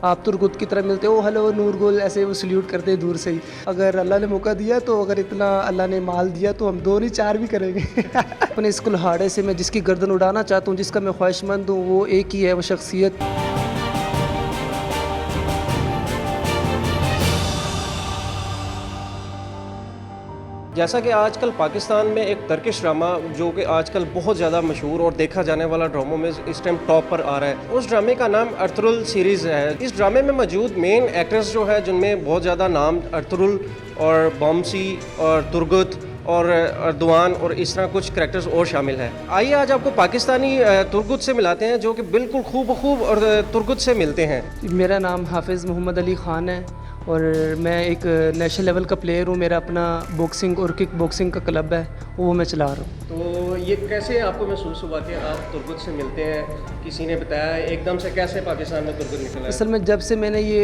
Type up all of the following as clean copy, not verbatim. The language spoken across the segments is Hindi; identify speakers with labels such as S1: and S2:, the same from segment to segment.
S1: आप तुर्गुत की तरह मिलते हो, हेलो नूर गुल, ऐसे वो सल्यूट करते हैं दूर से ही। अगर अल्लाह ने मौका दिया तो अगर इतना अल्लाह ने माल दिया तो हम 2 नहीं 4 भी करेंगे। अपने इस कुल्हाड़े से मैं जिसकी गर्दन उड़ाना चाहता हूँ, जिसका मैं ख्वाहिशमंद हूँ, वो एक ही है, वो शख्सियत।
S2: जैसा कि आजकल पाकिस्तान में एक टर्किश ड्रामा जो कि आजकल बहुत ज़्यादा मशहूर और देखा जाने वाला ड्रामों में इस टाइम टॉप पर आ रहा है, उस ड्रामे का नाम अर्तुगरुल सीरीज़ है। इस ड्रामे में मौजूद मेन एक्टर्स जो है, जिनमें बहुत ज़्यादा नाम अर्तुगरुल और बॉम्सी और तुर्गुत और अर्दवान और इस तरह कुछ करैक्टर्स और शामिल हैं। आइए आज आपको पाकिस्तानी तुर्गुत से मिलाते हैं, जो कि बिल्कुल खूब और तुर्गुत से मिलते हैं।
S1: मेरा नाम हाफिज़ मोहम्मद अली ख़ान है और मैं एक नेशनल लेवल का प्लेयर हूँ। मेरा अपना बॉक्सिंग और किक बॉक्सिंग का क्लब है, वो मैं चला रहा हूँ।
S2: तो ये कैसे आपको महसूस हुआ कि आप तुर्गुत से मिलते हैं? किसी ने बताया एकदम से? कैसे पाकिस्तान में तुर्गुत निकला है?
S1: असल में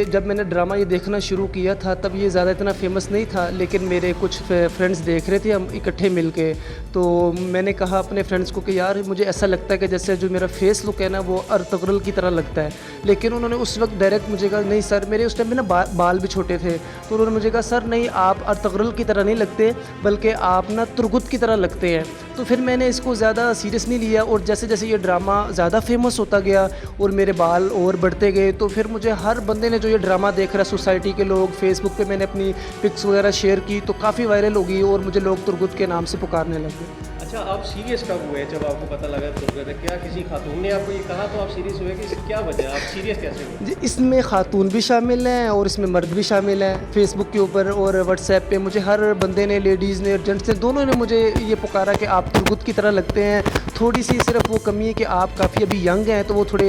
S1: जब मैंने ड्रामा ये देखना शुरू किया था, तब ये ज़्यादा इतना फेमस नहीं था, लेकिन मेरे कुछ फ्रेंड्स देख रहे थे, हम इकट्ठे मिल के। तो मैंने कहा अपने फ्रेंड्स को कि यार मुझे ऐसा लगता है कि जैसे जो मेरा फेस लुक है ना, वो अर्तुगरुल की तरह लगता है। लेकिन उन्होंने उस वक्त डायरेक्ट मुझे कहा नहीं सर, मेरे उस टाइम में ना बाल भी छोटे थे, तो उन्होंने मुझे कहा सर नहीं, आप अर्तुगरुल की तरह नहीं लगते, बल्कि आप ना तुर्गुत की तरह लगते हैं। तो फिर मैंने इसको ज़्यादा सीरियस नहीं लिया, और जैसे जैसे ये ड्रामा ज़्यादा फेमस होता गया और मेरे बाल और बढ़ते गए, तो फिर मुझे हर बंदे ने जो ये ड्रामा देख रहा है, सोसाइटी के लोग, फेसबुक पे मैंने अपनी पिक्स वगैरह शेयर की तो काफ़ी वायरल हो गई और मुझे लोग तुर्गुत के नाम से पुकारने लगे।
S2: अच्छा, आप सीरियस कब हुए जब आपको पता लगा तुर्गुत है? क्या किसी खातून ने आपको ये कहा तो आप सीरियस हुए कि क्या वजह, आप सीरियस कैसे हुए?
S1: जी, इसमें खातून भी शामिल हैं और इसमें मर्द भी शामिल हैं। फेसबुक के ऊपर और व्हाट्सएप पे मुझे हर बंदे ने, लेडीज़ ने और जेंट्स ने, दोनों ने मुझे ये पुकारा कि आप तुर्गुत की तरह लगते हैं। थोड़ी सी सिर्फ वो कमी है कि आप काफ़ी अभी यंग हैं, तो वो थोड़े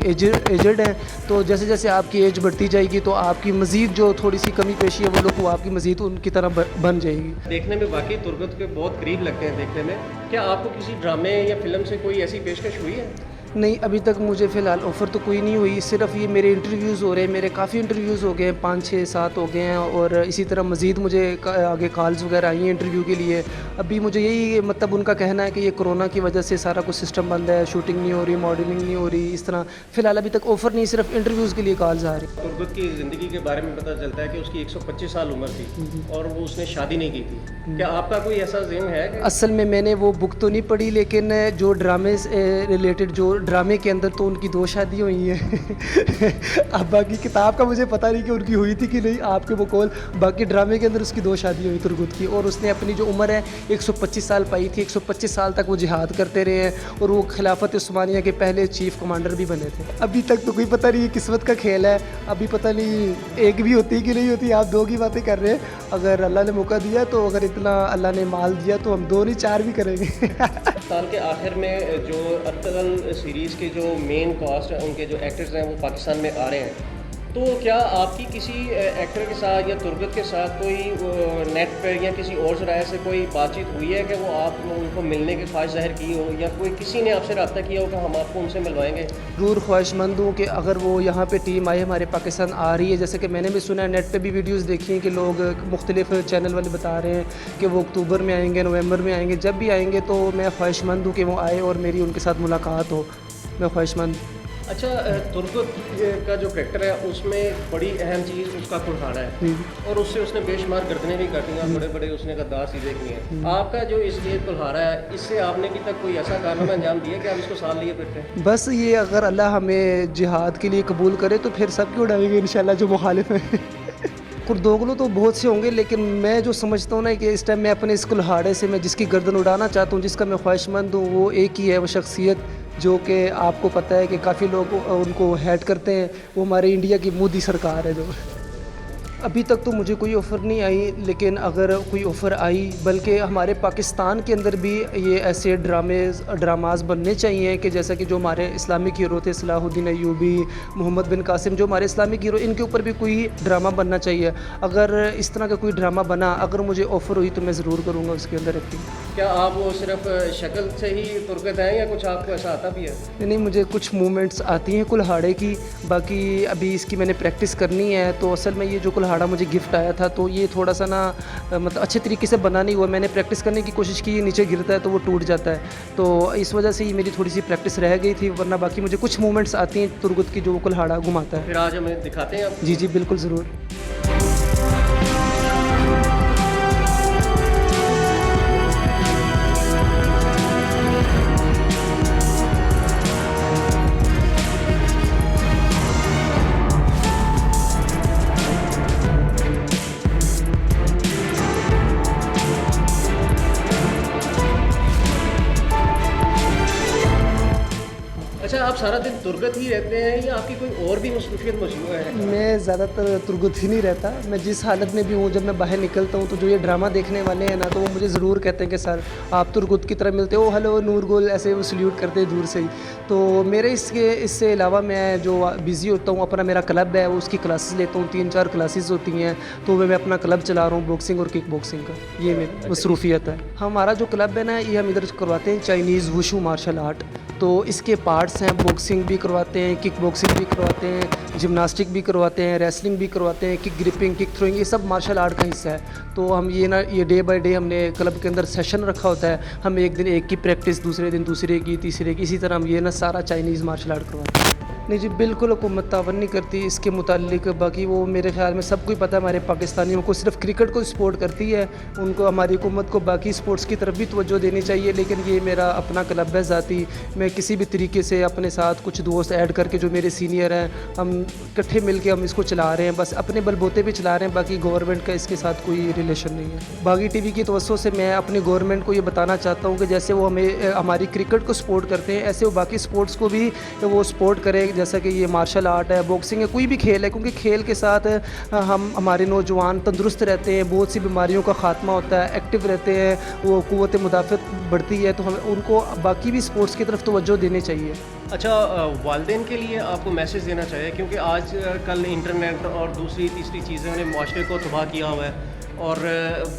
S1: एजड हैं। तो जैसे जैसे आपकी एज बढ़ती जाएगी तो आपकी मज़ीद जो थोड़ी सी कमी पेशी है, वो लोग वो आपकी मज़ीद उनकी तरह बन जाएगी।
S2: देखने में वाकई तुर्गुत के बहुत करीब लगते हैं देखने में। क्या आपको किसी ड्रामे या फिल्म से कोई ऐसी पेशकश हुई है?
S1: नहीं, अभी तक मुझे फ़िलहाल ऑफ़र तो कोई नहीं हुई। सिर्फ ये मेरे इंटरव्यूज़ हो रहे हैं, मेरे काफ़ी इंटरव्यूज़ हो गए हैं, 5 6 7 हो गए हैं, और इसी तरह मज़ीद मुझे आगे कॉल्स वगैरह आई हैं इंटरव्यू के लिए। अभी मुझे यही मतलब उनका कहना है कि ये कोरोना की वजह से सारा कुछ सिस्टम बंद है, शूटिंग नहीं हो रही, मॉडलिंग नहीं हो रही, इस तरह फ़िलहाल अभी तक ऑफ़र नहीं, सिर्फ इंटरव्यूज़ के लिए कॉल्स आ रही।
S2: तुर्गुत की ज़िंदगी के बारे में पता चलता है कि उसकी 125 साल उम्र थी और वो उसने शादी नहीं की थी। क्या आपका कोई ऐसा ज़िम्न है कि...
S1: असल में मैंने वो बुक तो नहीं पढ़ी, लेकिन जो ड्रामे से रिलेटेड, जो ड्रामे के अंदर तो उनकी 2 शादी हुई हैं। अब बाकी किताब का मुझे पता नहीं कि उनकी हुई थी कि नहीं, आपके वो कॉल। बाकी ड्रामे के अंदर उसकी 2 शादी हुई तुर्गुत की, और उसने अपनी जो उम्र है 125 साल पाई थी। 125 साल तक वो जिहाद करते रहे हैं और वो खिलाफत उस्मानिया के पहले चीफ कमांडर भी बने थे। अभी तक तो कोई पता नहीं, किस्मत का खेल है। अभी पता नहीं एक भी होती कि नहीं होती। आप 2 की बातें कर रहे हैं। अगर अल्लाह ने मौका दिया तो अगर इतना अल्लाह ने माल दिया तो हम 2 नहीं 4 भी करेंगे।
S2: साल के आखिर में जो अर्तुगरुल सीरीज़ के जो मेन कास्ट है, उनके जो एक्टर्स हैं वो पाकिस्तान में आ रहे हैं, तो क्या आपकी किसी एक्टर के साथ या तुर्गुत के साथ कोई नेट पर या किसी और ज़राए से कोई बातचीत हुई है कि वो आप उनको मिलने की ख्वाहिश ज़ाहिर की हो, या कोई किसी ने आपसे रब्ता किया हो कि हम आपको उनसे मिलवाएंगे?
S1: ज़रूर ख्वाहिशमंद हूँ कि अगर वो यहाँ पे टीम आई हमारे पाकिस्तान आ रही है, जैसे कि मैंने भी सुना है, नेट पे भी वीडियोस देखी हैं कि लोग मुख्तलिफ चैनल वाले बता रहे हैं कि वो अक्टूबर में आएंगे, नवंबर में आएंगे। जब भी आएंगे तो मैं ख्वाहिशमंद हूँ कि वो आए और मेरी उनके साथ मुलाकात हो। मैं ख्वाहिशमंद।
S2: अच्छा, तुर्गुत का जो करेक्टर है उसमें बड़ी अहम चीज़ उसका कुल्हाड़ा है, और उससे उसने बेशुमार गर्दनें भी काटी हैं, बड़े बड़े उसने गद्दार सीधे किए हैं। आपका जो इसलिए कुल्हाड़ा है, इससे आपने अभी तक कोई ऐसा कारनामा अंजाम दिया कि आप इसको साथ लिए फिरते हैं?
S1: बस ये, अगर अल्लाह हमें जिहाद के लिए कबूल करे तो फिर सब क्यों उड़ाएंगे इंशाल्लाह, जो मुखालिफ हैं। कुर्दोगलो तो बहुत से होंगे, लेकिन मैं जो समझता हूँ ना कि इस टाइम मैं अपने इस कुल्हाड़े से मैं जिसकी गर्दन उड़ाना चाहता हूँ, जिसका मैं ख्वाहिशमंद हूँ, वो एक ही है, वो शख्सियत जो कि आपको पता है कि काफ़ी लोग उनको हेट करते हैं। वो हमारे इंडिया की मोदी सरकार है। जो अभी तक तो मुझे कोई ऑफ़र नहीं आई, लेकिन अगर कोई ऑफ़र आई, बल्कि हमारे पाकिस्तान के अंदर भी ये ऐसे ड्रामास बनने चाहिए कि जैसा कि जो हमारे इस्लामिक हीरो थे, सलाहुद्दीन अय्यूबी, मोहम्मद बिन कासिम, जो हमारे इस्लामिक हीरो, इनके ऊपर भी कोई ड्रामा बनना चाहिए। अगर इस तरह का कोई ड्रामा बना, अगर मुझे ऑफ़र हुई तो मैं ज़रूर करूँगा उसके अंदर एक्टिंग।
S2: क्या आप वो सिर्फ शक्ल से ही तुर्गुत हैं या कुछ आपको ऐसा आता भी है?
S1: नहीं, मुझे कुछ मूवमेंट्स आती हैं कुल्हाड़े की, बाकी अभी इसकी मैंने प्रैक्टिस करनी है। तो असल में ये जो कुल्हाड़ा मुझे गिफ्ट आया था, तो ये थोड़ा सा ना मतलब अच्छे तरीके से बना नहीं हुआ। मैंने प्रैक्टिस करने की कोशिश की, नीचे गिरता है तो वो टूट जाता है, तो इस वजह से ये मेरी थोड़ी सी प्रैक्टिस रह गई थी, वरना बाकी मुझे कुछ मूवमेंट्स आती हैं तुरगुत की जो वो कुल्हाड़ा घुमाता है।
S2: फिर आज हमें दिखाते हैं आप।
S1: जी जी बिल्कुल ज़रूर।
S2: अच्छा, आप सारा दिन तुर्गत ही रहते हैं या आपकी कोई और भी मसरूफियत मौजूद है?
S1: मैं ज़्यादातर तुरगुत ही नहीं रहता। मैं जिस हालत में भी हूँ, जब मैं बाहर निकलता हूँ तो जो ये ड्रामा देखने वाले हैं ना, तो वो मुझे ज़रूर कहते हैं कि सर आप तुरगुत की तरह मिलते हो, हेलो नूर गोल, ऐसे वो सल्यूट करते हैं दूर से ही। तो मेरे इससे अलावा मैं जो बिज़ी होता हूँ, अपना मेरा क्लब है, वो उसकी क्लासेस लेता हूँ, 3-4 क्लासेस होती हैं, तो मैं अपना क्लब चला रहा हूँ बॉक्सिंग और किक बॉक्सिंग का। ये मेरी मसरूफियत है। हमारा जो क्लब है ना, ये हम इधर करवाते हैं चाइनीज़ वुशु मार्शल आर्ट, तो इसके पार्ट्स हैं, बॉक्सिंग भी करवाते हैं, किक बॉक्सिंग भी करवाते हैं, जिम्नास्टिक भी करवाते हैं, रेसलिंग भी करवाते हैं, किक ग्रिपिंग, किक थ्रोइंग, ये सब मार्शल आर्ट का हिस्सा है। तो हम ये डे बाय डे हमने क्लब के अंदर सेशन रखा होता है। हम एक दिन एक की प्रैक्टिस, दूसरे दिन दूसरे की, तीसरे की, इसी तरह हम ये ना सारा चाइनीज़ मार्शल आर्ट करवाते हैं। नहीं जी, बिल्कुल हुकूमत तावन नहीं करती इसके मुतालिक। बाकी वो मेरे ख्याल में सबको ही पता है, हमारे पाकिस्तानियों को सिर्फ क्रिकेट को सपोर्ट करती है, उनको हमारी हुकूमत को बाकी स्पोर्ट्स की तरफ भी तवज्जो देनी चाहिए। लेकिन ये मेरा अपना क्लब है ज़ाती, मैं किसी भी तरीके से अपने साथ कुछ दोस्त ऐड करके जो मेरे सीनियर हैं, हम इकट्ठे मिल के हम इसको चला रहे हैं, बस अपने बलबूते पे चला रहे हैं। बाकी गवर्नमेंट का इसके साथ कोई रिलेशन नहीं है। बागी टीवी की तवज्जो से मैं अपनी गवर्नमेंट को ये बताना चाहता हूँ कि जैसे वो हमें हमारी क्रिकेट को सपोर्ट करते हैं, ऐसे वो बाकी स्पोर्ट्स को भी वो सपोर्ट करें। जैसा कि ये मार्शल आर्ट है, बॉक्सिंग है, कोई भी खेल है, क्योंकि खेल के साथ हम हमारे नौजवान तंदुरुस्त रहते हैं, बहुत सी बीमारियों का ख़ात्मा होता है, एक्टिव रहते हैं, वो क़ुव्वत मुदाफ़त बढ़ती है। तो हमें उनको बाकी भी स्पोर्ट्स की तरफ तवज्जो देनी चाहिए।
S2: अच्छा, वालिदैन के लिए आपको मैसेज देना चाहिए, क्योंकि आज कल इंटरनेट और दूसरी तीसरी चीज़ों ने माशरे को तबाह किया हुआ है, और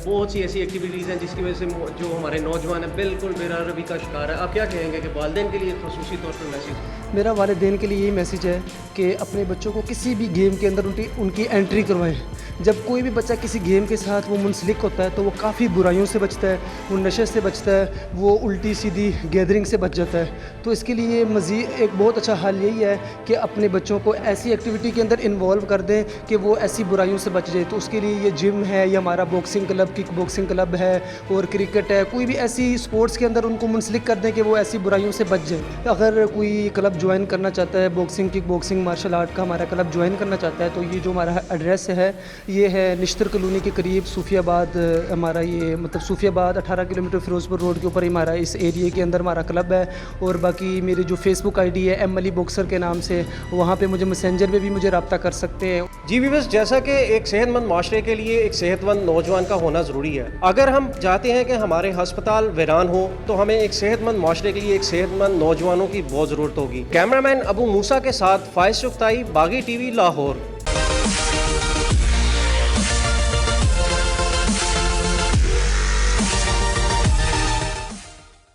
S2: बहुत सी ऐसी एक्टिविटीज़ हैं जिसकी वजह से जो हमारे नौजवान हैं बिल्कुल बेरारवी का शिकार है। आप क्या कहेंगे कि वालिदैन के लिए ख़ुसूसी तौर पर मैसेज?
S1: मेरा वालिदैन के लिए यही मैसेज है कि अपने बच्चों को किसी भी गेम के अंदर उनकी एंट्री करवाएं। जब कोई भी बच्चा किसी गेम के साथ वो मुंसलिक होता है तो वो काफ़ी बुराइयों से बचता है, वो नशे से बचता है, वो उल्टी सीधी गैदरिंग से बच जाता है। तो इसके लिए मज़ीद एक बहुत अच्छा हल यही है कि अपने बच्चों को ऐसी एक्टिविटी के अंदर इन्वॉल्व कर दें कि वो ऐसी बुराइयों से बच जाए। तो उसके लिए ये जिम है, या हमारा boxing club, kick boxing club है, और क्रिकेट है, कोई भी ऐसी स्पोर्ट्स के अंदर उनको मुंसलिक कर दें कि वो ऐसी बुराइयों से बच जाए। अगर कोई क्लब ज्वाइन करना चाहता है, boxing, kick boxing, martial art का हमारा क्लब ज्वाइन करना चाहता है, तो ये जो हमारा एड्रेस है, ये है निश्तर कॉलोनी के करीब, सूफियाबाद। हमारा ये मतलब सूफियाबाद 18 किलोमीटर फिरोजपुर रोड के ऊपर ही हमारा इस एरिया के अंदर हमारा क्लब है। और बाकी मेरी जो फेसबुक आईडी है एम अली बॉक्सर के नाम से, वहाँ पे मुझे मैसेंजर पे भी मुझे रब्ता कर सकते हैं।
S2: जी व्यूअर्स, जैसा कि एक सेहतमंद माशरे के लिए एक सेहतमंद नौजवान का होना ज़रूरी है। अगर हम चाहते हैं कि हमारे अस्पताल वीरान हो, तो हमें एक सेहतमंद माशरे के लिए एक सेहतमंद नौजवानों की बहुत ज़रूरत होगी। कैमरामैन अबू मूसा के साथ फायज सुख्ताई, बागी टीवी, लाहौर।